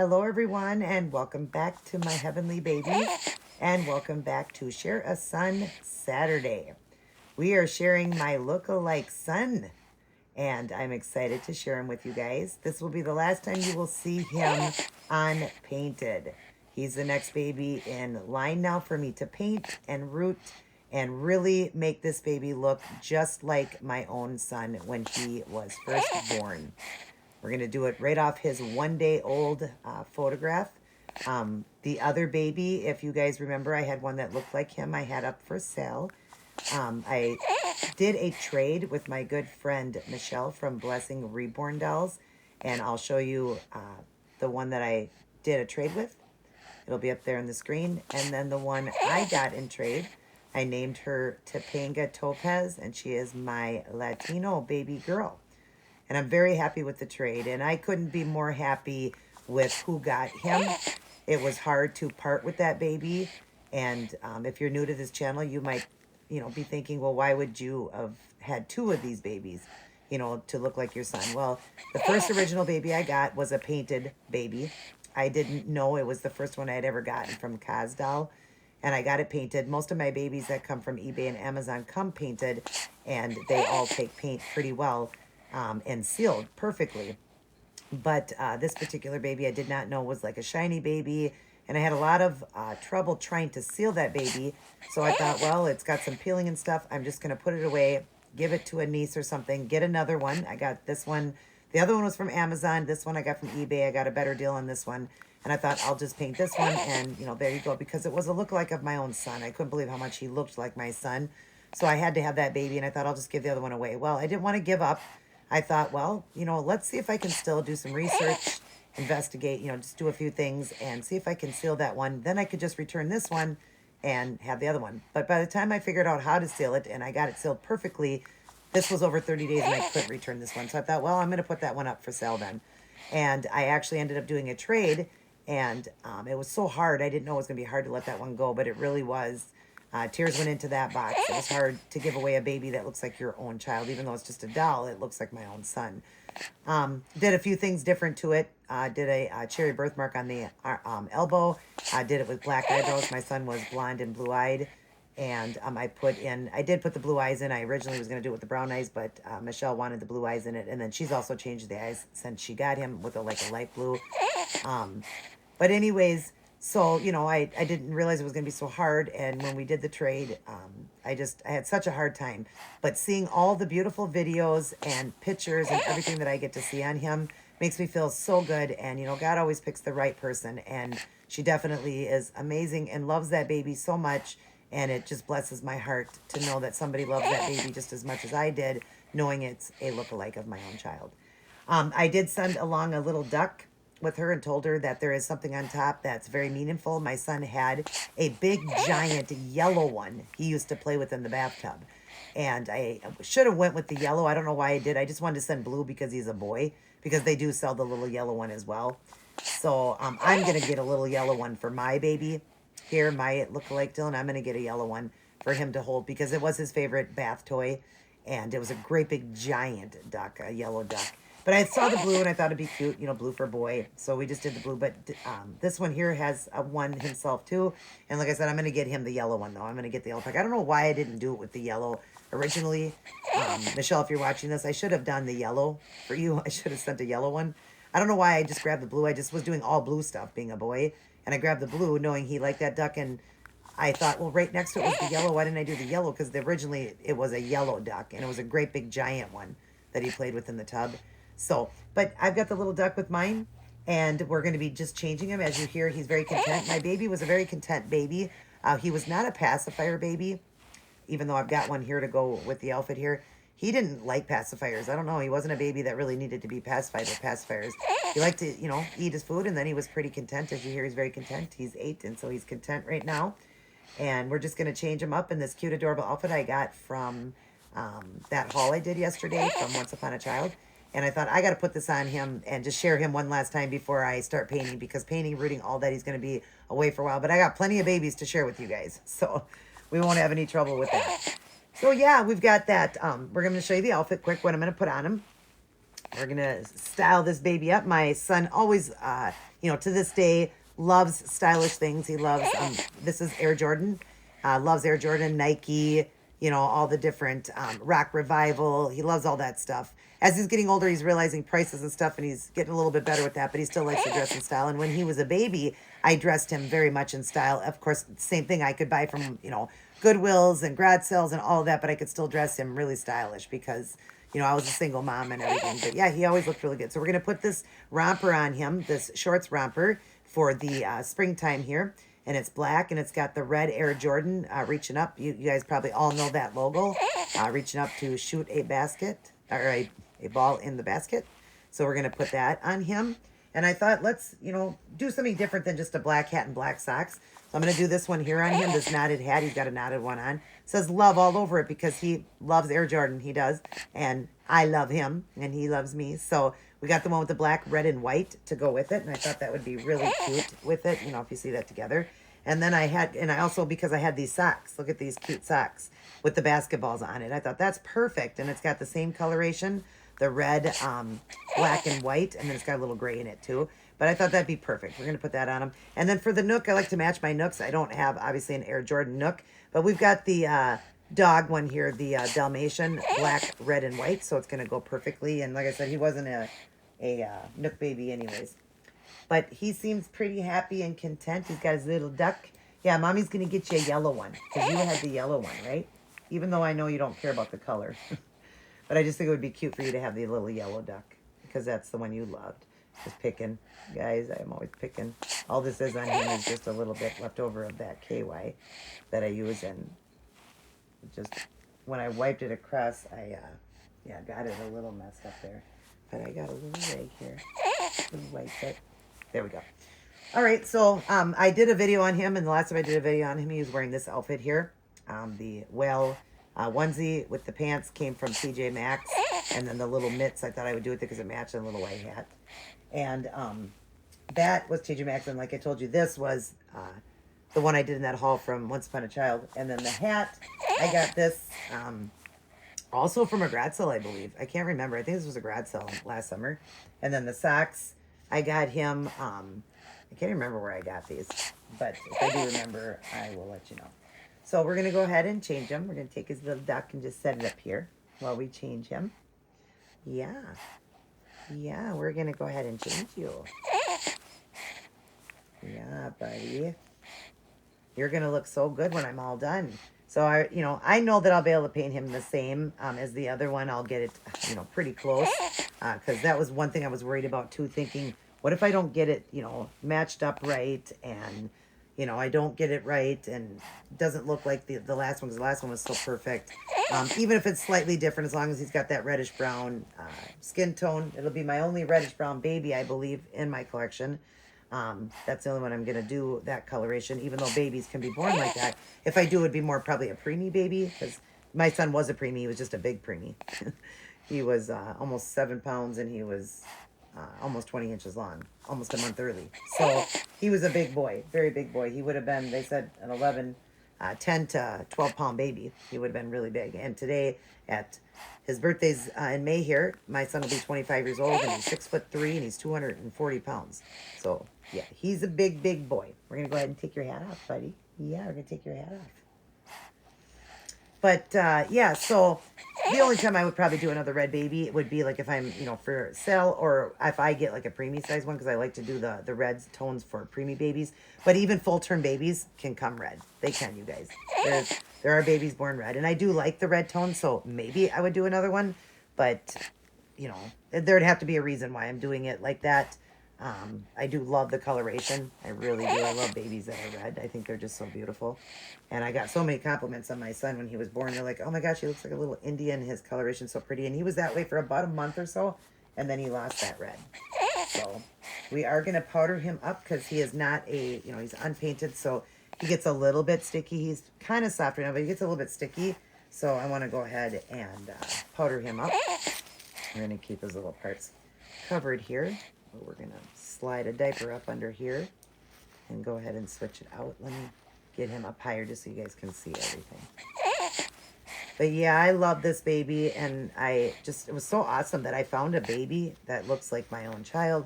Hello, everyone, and welcome back to my heavenly babies, and welcome back to Share a Son Saturday. We are sharing my look-alike son, and I'm excited to share him with you guys. This will be the last time you will see him unpainted. He's the next baby in line now for me to paint and root and really make this baby look just like my own son when he was first born. We're going to do it right off his 1 day old photograph. The other baby, if you guys remember, I had one that looked like him I had up for sale. I did a trade with my good friend Michelle from Blessing Reborn Dolls, and I'll show you the one that I did a trade with. It'll be up there on the screen. And then the one I got in trade, I named her Topanga Topaz, and she is my Latino baby girl. And I'm very happy with the trade, and I couldn't be more happy with who got him. It was hard to part with that baby, and if you're new to this channel, you might, be thinking, well, why would you have had two of these babies, to look like your son? Well, the first original baby I got was a painted baby. I didn't know it was the first one I had ever gotten from Kaz Doll, and I got it painted. Most of my babies that come from eBay and Amazon come painted, and they all take paint pretty well. And sealed perfectly. But this particular baby I did not know was like a shiny baby, and I had a lot of trouble trying to seal that baby. So I thought, well, it's got some peeling and stuff. I'm just going to put it away, give it to a niece or something, get another one. I got this one. The other one was from Amazon. This one I got from eBay. I got a better deal on this one. And I thought, I'll just paint this one, and, there you go, because it was a lookalike of my own son. I couldn't believe how much he looked like my son. So I had to have that baby, and I thought I'll just give the other one away. Well, I didn't want to give up. I thought, well, let's see if I can still do some research, investigate, just do a few things and see if I can seal that one. Then I could just return this one and have the other one. But by the time I figured out how to seal it and I got it sealed perfectly, this was over 30 days and I couldn't return this one. So I thought, well, I'm going to put that one up for sale then. And I actually ended up doing a trade, and it was so hard. I didn't know it was going to be hard to let that one go, but it really was. Tears went into that box. It was hard to give away a baby that looks like your own child. Even though it's just a doll, it looks like my own son. Did a few things different to it. Did a cherry birthmark on the elbow. Did it with black eyebrows. My son was blonde and blue-eyed. And I did put the blue eyes in. I originally was going to do it with the brown eyes, but Michelle wanted the blue eyes in it. And then she's also changed the eyes since she got him with a light blue. But anyways... So, I didn't realize it was going to be so hard. And when we did the trade, I had such a hard time. But seeing all the beautiful videos and pictures and everything that I get to see on him makes me feel so good. And, God always picks the right person. And she definitely is amazing and loves that baby so much. And it just blesses my heart to know that somebody loves that baby just as much as I did, knowing it's a lookalike of my own child. I did send along a little duck with her and told her that there is something on top that's very meaningful. My son had a big giant yellow one he used to play with in the bathtub, and I should have went with the yellow. I don't know why I did. I just wanted to send blue because he's a boy, because they do sell the little yellow one as well. So I'm gonna get a little yellow one for my baby here, my lookalike Dylan. I'm gonna get a yellow one for him to hold because it was his favorite bath toy, and it was a great big giant duck, a yellow duck. But I saw the blue and I thought it'd be cute, blue for a boy. So we just did the blue. But this one here has a one himself too. And like I said, I'm going to get him the yellow one though. I'm going to get the yellow pack. I don't know why I didn't do it with the yellow originally. Michelle, if you're watching this, I should have done the yellow for you. I should have sent a yellow one. I don't know why I just grabbed the blue. I just was doing all blue stuff being a boy. And I grabbed the blue knowing he liked that duck. And I thought, well, right next to it was the yellow. Why didn't I do the yellow? Because originally it was a yellow duck. And it was a great big giant one that he played with in the tub. So, but I've got the little duck with mine, and we're going to be just changing him. As you hear, he's very content. My baby was a very content baby. He was not a pacifier baby, even though I've got one here to go with the outfit here. He didn't like pacifiers. I don't know. He wasn't a baby that really needed to be pacified with pacifiers. He liked to, eat his food, and then he was pretty content. As you hear, he's very content. He's 8, and so he's content right now. And we're just going to change him up in this cute, adorable outfit I got from that haul I did yesterday from Once Upon a Child. And I thought, I got to put this on him and just share him one last time before I start painting, because painting, rooting, all that, he's going to be away for a while. But I got plenty of babies to share with you guys, so we won't have any trouble with that. So yeah, we've got that. We're going to show you the outfit quick, what I'm going to put on him. We're going to style this baby up. My son always you know, to this day, loves stylish things. He loves, this is Air Jordan, loves Air Jordan, Nike, you know, all the different rock revival. He loves all that stuff. As he's getting older, he's realizing prices and stuff, and he's getting a little bit better with that, but he still likes to dress in style. And when he was a baby, I dressed him very much in style. Of course, same thing I could buy from, you know, Goodwills and garage sales and all of that, but I could still dress him really stylish because, you know, I was a single mom and everything. But yeah, he always looked really good. So we're going to put this romper on him, this shorts romper for the springtime here. And it's black, and it's got the red Air Jordan reaching up. You guys probably all know that logo. Reaching up to shoot a basket, or a ball in the basket. So we're going to put that on him. And I thought, let's, you know, do something different than just a black hat and black socks. So I'm going to do this one here on him, this knotted hat. He's got a knotted one on. It says love all over it because he loves Air Jordan. He does. And I love him, and he loves me. So we got the one with the black, red, and white to go with it. And I thought that would be really cute with it, you know, if you see that together. And then I also, because I had these socks, look at these cute socks with the basketballs on it. I thought that's perfect. And it's got the same coloration, the red, black, and white. And then it's got a little gray in it too. But I thought that'd be perfect. We're going to put that on him. And then for the Nook, I like to match my Nooks. I don't have, obviously, an Air Jordan Nook. But we've got the dog one here, the Dalmatian, black, red, and white. So it's going to go perfectly. And like I said, he wasn't a Nook baby anyways. But he seems pretty happy and content. He's got his little duck. Yeah, Mommy's going to get you a yellow one. Because you had the yellow one, right? Even though I know you don't care about the color. But I just think it would be cute for you to have the little yellow duck. Because that's the one you loved. Just picking. Guys, I'm always picking. All this is on him is just a little bit left over of that KY that I use. And just when I wiped it across, I got it a little messed up there. But I got a little rag here. Just wipe it. There we go. All right, so I did a video on him, and the last time I did a video on him, he was wearing this outfit here. The whale onesie with the pants came from TJ Maxx, and then the little mitts, I thought I would do it because it matched a little white hat. And that was TJ Maxx, and like I told you, this was the one I did in that haul from Once Upon a Child. And then the hat, I got this also from a grad sale, I believe. I can't remember. I think this was a grad sale last summer. And then the socks, I got him, I can't remember where I got these, but if I do remember, I will let you know. So we're going to go ahead and change him. We're going to take his little duck and just set it up here while we change him. Yeah. Yeah, we're going to go ahead and change you. Yeah, buddy. You're going to look so good when I'm all done. So, I know that I'll be able to paint him the same as the other one. I'll get it, pretty close. Because that was one thing I was worried about, too, thinking, what if I don't get it, matched up right and, I don't get it right and it doesn't look like the last one, because the last one was so perfect. Even if it's slightly different, as long as he's got that reddish-brown skin tone. It'll be my only reddish-brown baby, I believe, in my collection. That's the only one I'm going to do that coloration, even though babies can be born like that. If I do, it'd be more probably a preemie baby, because my son was a preemie. He was just a big preemie. He was almost 7 pounds, and he was almost 20 inches long, almost a month early. So he was a big boy, very big boy. He would have been, they said, an 10 to 12 pound baby. He would have been really big. And today, at his birthday's in May here, my son will be 25 years old, and he's 6'3", and he's 240 pounds. So yeah, he's a big, big boy. We're going to go ahead and take your hat off, buddy. Yeah, we're going to take your hat off. But, yeah, so the only time I would probably do another red baby would be like if I'm, for sale, or if I get like a preemie size one, because I like to do the red tones for preemie babies. But even full-term babies can come red. They can, you guys. There are babies born red. And I do like the red tone, so maybe I would do another one. But, there'd have to be a reason why I'm doing it like that. I do love the coloration. I really do. I love babies that are red. I think they're just so beautiful. And I got so many compliments on my son when he was born. They're like, oh my gosh, he looks like a little Indian. His coloration's so pretty. And he was that way for about a month or so. And then he lost that red. So we are going to powder him up because he is not he's unpainted. So he gets a little bit sticky. He's kind of soft right now, but he gets a little bit sticky. So I want to go ahead and powder him up. We're going to keep his little parts covered here. We're going to slide a diaper up under here and go ahead and switch it out. Let me get him up higher just so you guys can see everything. But yeah, I love this baby, and it was so awesome that I found a baby that looks like my own child.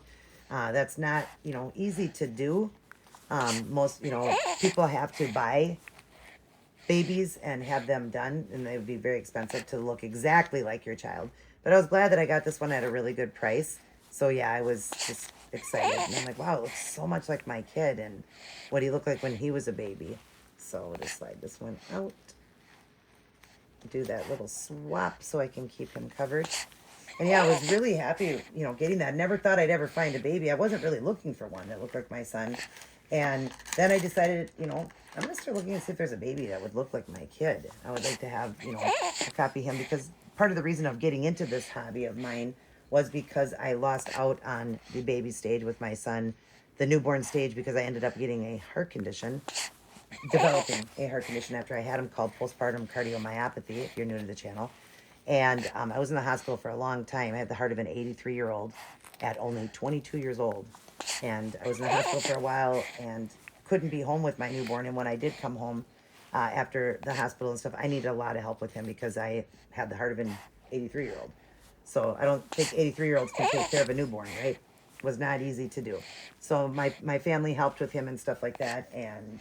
That's not, easy to do. Most, people have to buy babies and have them done, and they would be very expensive to look exactly like your child. But I was glad that I got this one at a really good price. So yeah, I was just excited. And I'm like, wow, it looks so much like my kid and what he looked like when he was a baby. So I'll just slide this one out. Do that little swap so I can keep him covered. And yeah, I was really happy, getting that. Never thought I'd ever find a baby. I wasn't really looking for one that looked like my son. And then I decided, I'm going to start looking and see if there's a baby that would look like my kid. I would like to have, a copy of him, because part of the reason of getting into this hobby of mine was because I lost out on the baby stage with my son, the newborn stage, because I ended up getting a heart condition, developing a heart condition after I had him, called postpartum cardiomyopathy, if you're new to the channel. And I was in the hospital for a long time. I had the heart of an 83-year-old at only 22 years old. And I was in the hospital for a while and couldn't be home with my newborn. And when I did come home after the hospital and stuff, I needed a lot of help with him because I had the heart of an 83-year-old. So I don't think 83-year-olds can take care of a newborn, right? It was not easy to do. So my family helped with him and stuff like that. And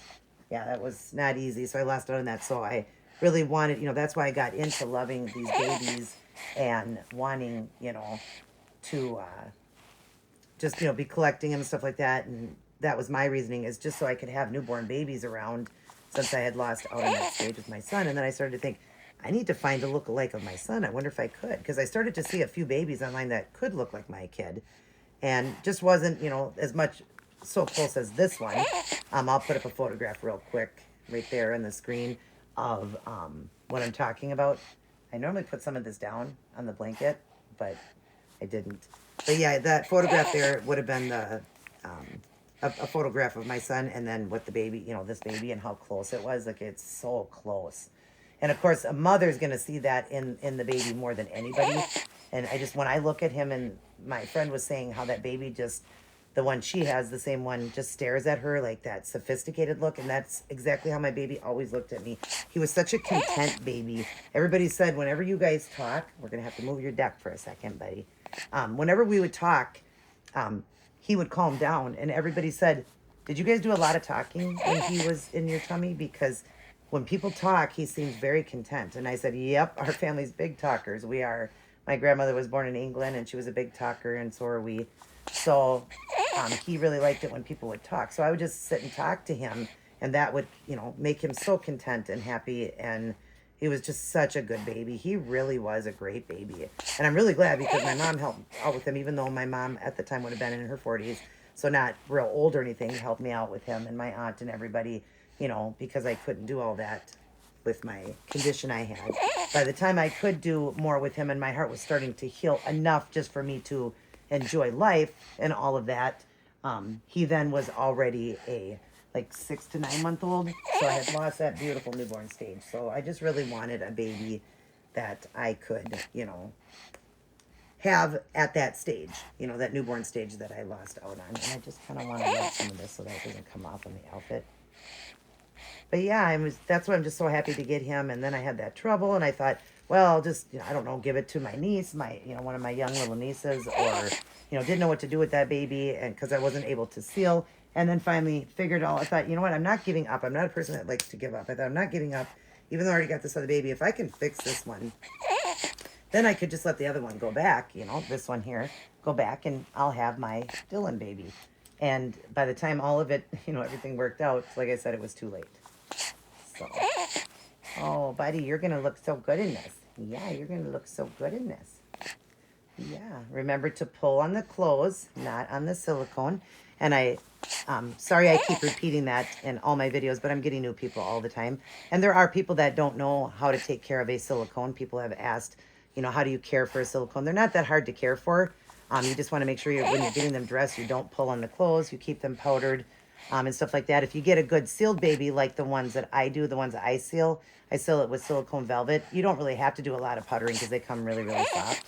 yeah, that was not easy. So I lost out on that. So I really wanted, that's why I got into loving these babies and wanting, to just, be collecting them and stuff like that. And that was my reasoning, is just so I could have newborn babies around, since I had lost out on that stage with my son. And then I started to think, I need to find a look-alike of my son. I wonder if I could, because I started to see a few babies online that could look like my kid, and just wasn't, as much so close as this one. I'll put up a photograph real quick right there on the screen of what I'm talking about. I normally put some of this down on the blanket, but I didn't. But yeah, that photograph there would have been the a photograph of my son, and then with the baby, this baby, and how close it was. Like, it's so close. And of course, a mother's going to see that in the baby more than anybody. And when I look at him, and my friend was saying how that baby just, the one she has, the same one, just stares at her like that sophisticated look. And that's exactly how my baby always looked at me. He was such a content baby. Everybody said, whenever you guys talk, we're going to have to move your deck for a second, buddy. Whenever we would talk, he would calm down. And everybody said, did you guys do a lot of talking when he was in your tummy? Because when people talk, he seems very content. And I said, yep, our family's big talkers. We are. My grandmother was born in England, and she was a big talker, and so are we. So he really liked it when people would talk. So I would just sit and talk to him, and that would, make him so content and happy. And he was just such a good baby. He really was a great baby. And I'm really glad, because my mom helped out with him, even though my mom at the time would have been in her 40s. So not real old or anything, helped me out with him, and my aunt and everybody, because I couldn't do all that with my condition I had. By the time I could do more with him, and my heart was starting to heal enough just for me to enjoy life and all of that, he then was already a 6 to 9 month old. So I had lost that beautiful newborn stage. So I just really wanted a baby that I could, have at that stage, that newborn stage that I lost out on. And I just kind of want to rub some of this so that it doesn't come off on the outfit. But yeah, that's why I'm just so happy to get him. And then I had that trouble, and I thought, well, I'll just, I don't know, give it to my niece, one of my young little nieces, or, didn't know what to do with that baby, and because I wasn't able to seal. And then finally figured out, I thought, you know what, I'm not giving up. I'm not a person that likes to give up. I thought, I'm not giving up, even though I already got this other baby. If I can fix this one, then I could just let the other one go back, this one here, go back, and I'll have my Dylan baby. And by the time all of it, everything worked out, like I said, it was too late. So, oh, buddy, you're going to look so good in this. Yeah, you're going to look so good in this. Yeah, remember to pull on the clothes, not on the silicone. And sorry I keep repeating that in all my videos, but I'm getting new people all the time. And there are people that don't know how to take care of a silicone. People have asked, how do you care for a silicone? They're not that hard to care for. You just want to make sure when you're getting them dressed, you don't pull on the clothes. You keep them powdered and stuff like that. If you get a good sealed baby, like the ones that I do, the ones that I seal it with silicone velvet. You don't really have to do a lot of powdering because they come really, really soft.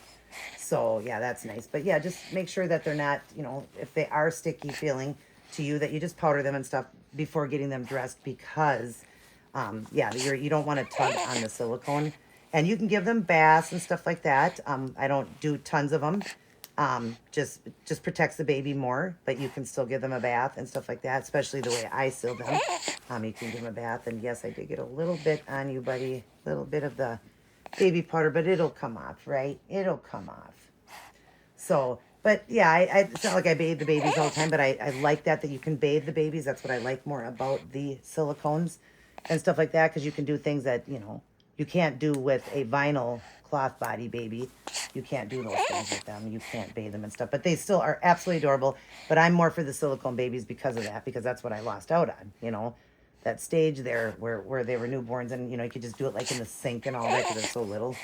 So, yeah, that's nice. But, yeah, just make sure that they're not, if they are sticky feeling to you, that you just powder them and stuff before getting them dressed, because, you don't want to tug on the silicone. And you can give them baths and stuff like that. I don't do tons of them. Just protects the baby more, but you can still give them a bath and stuff like that, especially the way I seal them. You can give them a bath, and yes, I did get a little bit on you, buddy, a little bit of the baby powder, but it'll come off, right? It'll come off. So, but yeah, it's not like I bathe the babies all the time, but I like that you can bathe the babies. That's what I like more about the silicones and stuff like that, because you can do things that, you can't do with a vinyl cloth body baby. You can't do those things with them. You can't bathe them and stuff, but they still are absolutely adorable. But I'm more for the silicone babies because of that, because that's what I lost out on, that stage there where they were newborns, and, you could just do it like in the sink and all that because they're so little.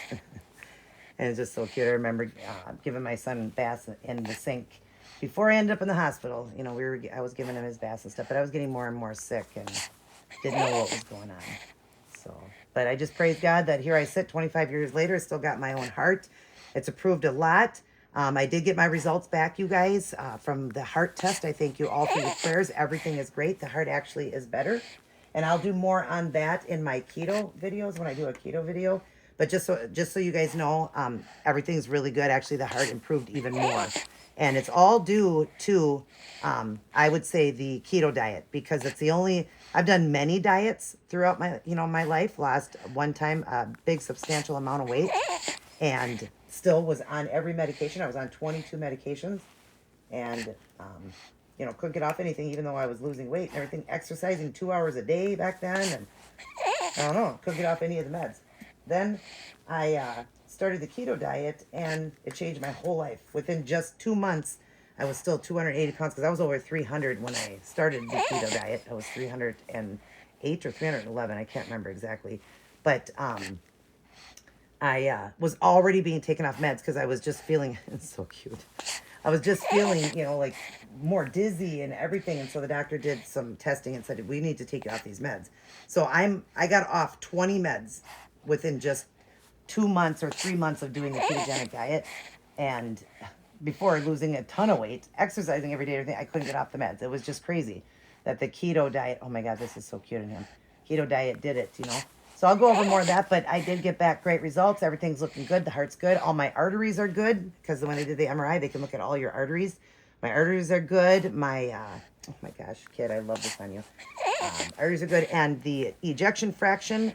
And it's just so cute. I remember giving my son baths in the sink before I ended up in the hospital. I was giving him his baths and stuff, but I was getting more and more sick and didn't know what was going on. So, but I just praise God that here I sit 25 years later, I still got my own heart. It's improved a lot. I did get my results back, you guys, from the heart test. I thank you all for your prayers. Everything is great. The heart actually is better. And I'll do more on that in my keto videos when I do a keto video. But just so you guys know, everything's really good. Actually, the heart improved even more. And it's all due to, I would say, the keto diet, because it's the only, I've done many diets throughout my life. Lost one time a big substantial amount of weight and still was on every medication. I was on 22 medications and, couldn't get off anything, even though I was losing weight and everything, exercising 2 hours a day back then. And I don't know, couldn't get off any of the meds. Then I started the keto diet, and it changed my whole life. Within just 2 months, I was still 280 pounds, because I was over 300 when I started the keto diet. I was 308 or 311. I can't remember exactly. But I was already being taken off meds because I was just feeling, it's so cute. I was just feeling, like more dizzy and everything. And so the doctor did some testing and said, we need to take you off these meds. So I got off 20 meds within just 2 months or 3 months of doing the ketogenic diet, and before losing a ton of weight, exercising every day, everything, I couldn't get off the meds. It was just crazy that the keto diet, oh my God, this is so cute in him. Keto diet did it, So I'll go over more of that, but I did get back great results. Everything's looking good. The heart's good. All my arteries are good, because when they did the MRI, they can look at all your arteries. My arteries are good. My, oh my gosh, kid, I love this on you. Arteries are good. And the ejection fraction,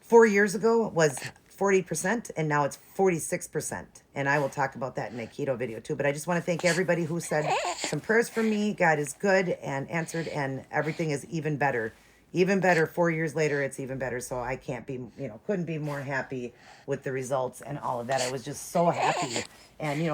4 years ago was 40%, and now it's 46%. And I will talk about that in a keto video too. But I just want to thank everybody who said some prayers for me. God is good and answered, and everything is even better. Even better. 4 years later, it's even better. So I can't be, couldn't be more happy with the results and all of that. I was just so happy. And, the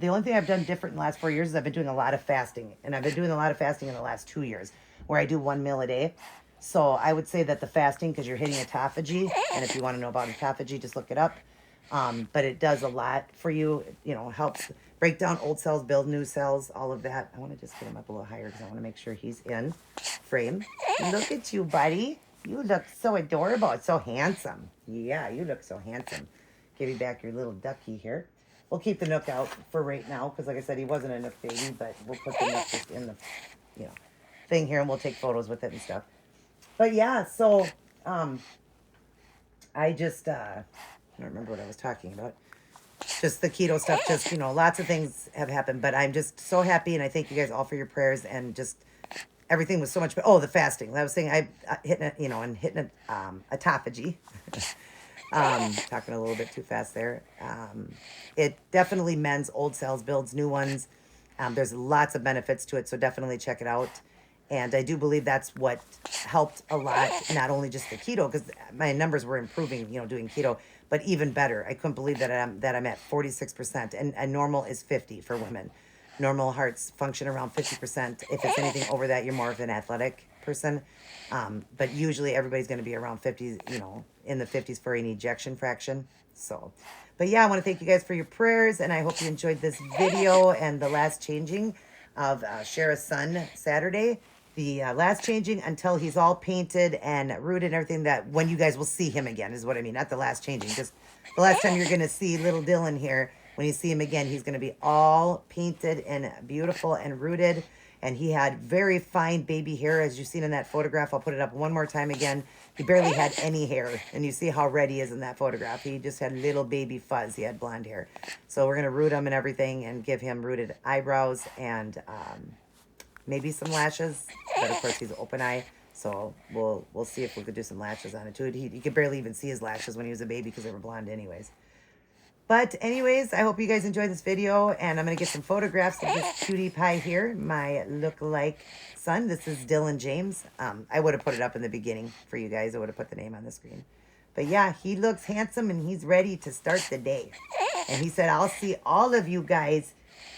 only thing I've done different in the last 4 years is I've been doing a lot of fasting. And I've been doing a lot of fasting in the last 2 years, where I do 1 meal a day. So I would say that the fasting, because you're hitting autophagy, and if you want to know about autophagy, just look it up. But it does a lot for you, helps break down old cells, build new cells, all of that. I want to just get him up a little higher because I want to make sure he's in frame. Look at you, buddy. You look so adorable. So handsome. Yeah, you look so handsome. Give you back your little ducky here. We'll keep the Nook out for right now, because like I said, he wasn't a Nook baby, but we'll put the Nook just in the, thing here, and we'll take photos with it and stuff. But yeah, so I just, I don't remember what I was talking about. Just the keto stuff, just, lots of things have happened. But I'm just so happy, and I thank you guys all for your prayers, and just everything was so much better. Oh, the fasting. I was saying I hitting autophagy. Talking a little bit too fast there. It definitely mends old cells, builds new ones. There's lots of benefits to it, so definitely check it out. And I do believe that's what helped a lot, not only just the keto, because my numbers were improving, doing keto, but even better. I couldn't believe that I'm at 46%, and normal is 50 for women. Normal hearts function around 50%. If it's anything over that, you're more of an athletic person. But usually everybody's going to be around 50, in the 50s for an ejection fraction. So, but yeah, I want to thank you guys for your prayers, and I hope you enjoyed this video and the last changing of Shara's son Saturday. The last changing until he's all painted and rooted and everything, that when you guys will see him again is what I mean. Not the last changing, just the last time you're going to see little Dylan here. When you see him again, he's going to be all painted and beautiful and rooted. And he had very fine baby hair, as you've seen in that photograph. I'll put it up one more time again. He barely had any hair. And you see how red he is in that photograph. He just had little baby fuzz. He had blonde hair. So we're going to root him and everything and give him rooted eyebrows and maybe some lashes. But of course, he's open eye. So we'll see if we could do some lashes on it too. He could barely even see his lashes when he was a baby because they were blonde anyways. But anyways, I hope you guys enjoyed this video, and I'm going to get some photographs of this cutie pie here, my look-alike son. This is Dylan James. I would have put it up in the beginning for you guys. I would have put the name on the screen. But yeah, he looks handsome, and he's ready to start the day. And he said, I'll see all of you guys.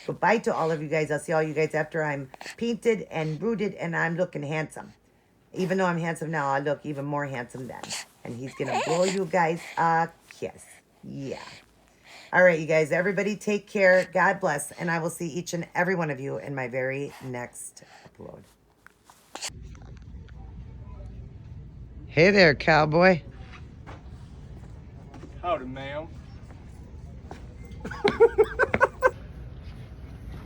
Goodbye to all of you guys. I'll see all you guys after I'm painted and rooted, and I'm looking handsome. Even though I'm handsome now, I'll look even more handsome then. And he's going to blow you guys a kiss. Yeah. All right, you guys, everybody take care. God bless. And I will see each and every one of you in my very next upload. Hey there, cowboy. Howdy, ma'am.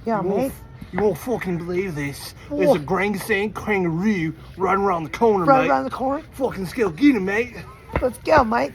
Yeah, mate. You won't fucking believe this. There's a orangutan kangaroo right around the corner, Right mate. around the corner. Fucking skill. Get him, mate. Let's go, mate.